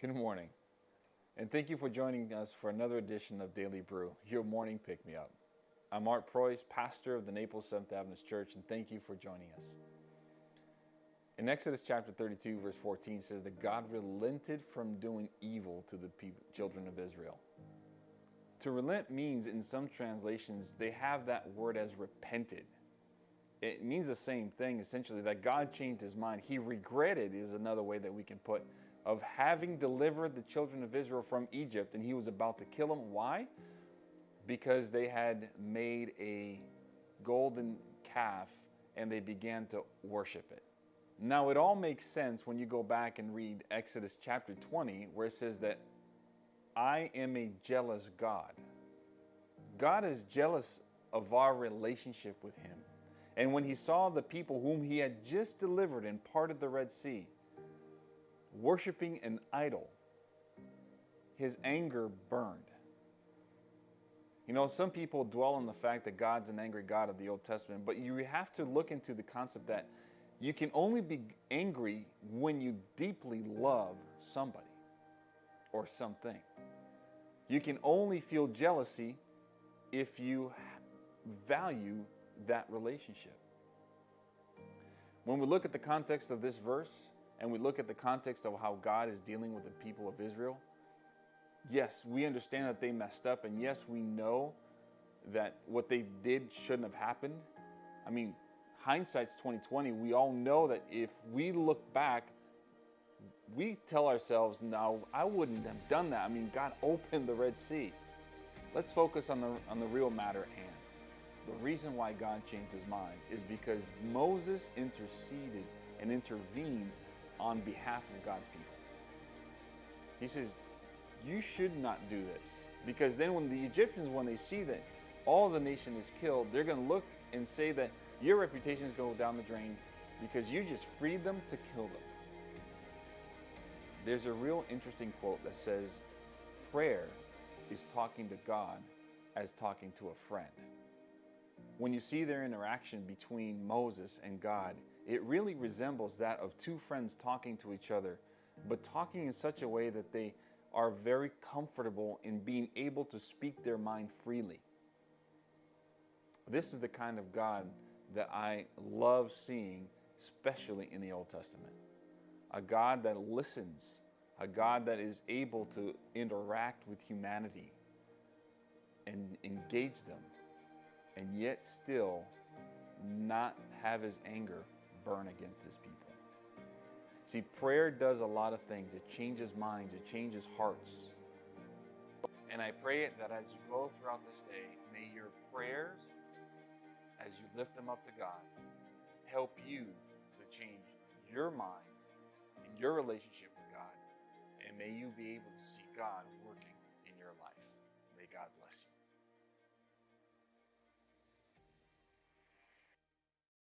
Good morning, and thank you for joining us for another edition of Daily Brew, your morning pick-me-up. I'm Art Preuss, pastor of the Naples SDA Church, and thank you for joining us. In Exodus chapter 32, verse 14 says that God relented from doing evil to the children of Israel. To relent means, in some translations, they have that word as repented. It means the same thing, essentially, that God changed his mind. He regretted is another way that we can put of having delivered the children of Israel from Egypt, and he was about to kill them. Why? Because they had made a golden calf and they began to worship it. Now, it all makes sense when you go back and read Exodus chapter 20, where it says that I am a jealous God. God is jealous of our relationship with him. And when he saw the people whom he had just delivered and parted the Red Sea, worshiping an idol, his anger burned. You know, some people dwell on the fact that God's an angry God of the Old Testament, but you have to look into the concept that you can only be angry when you deeply love somebody or something. You can only feel jealousy if you value that relationship. When we look at the context of this verse, and we look at the context of how God is dealing with the people of Israel, yes, we understand that they messed up, and yes, we know that what they did shouldn't have happened. I mean, hindsight's 2020. We all know that if we look back, we tell ourselves, no, I wouldn't have done that. I mean, God opened the Red Sea. Let's focus on the real matter at hand. The reason why God changed his mind is because Moses interceded and intervened on behalf of God's people. He says, you should not do this. Because then when the Egyptians, when they see that all the nation is killed, they're going to look and say that your reputation is going to go down the drain because you just freed them to kill them. There's a real interesting quote that says, prayer is talking to God as talking to a friend. When you see their interaction between Moses and God, it really resembles that of two friends talking to each other, but talking in such a way that they are very comfortable in being able to speak their mind freely. This is the kind of God that I love seeing, especially in the Old Testament. A God that listens, a God that is able to interact with humanity and engage them, and yet still not have his anger burn against his people. See, prayer does a lot of things. It changes minds, it changes hearts. And I pray that as you go throughout this day, may your prayers, as you lift them up to God, help you to change your mind and your relationship with God. And may you be able to see God working in your life. May God bless you.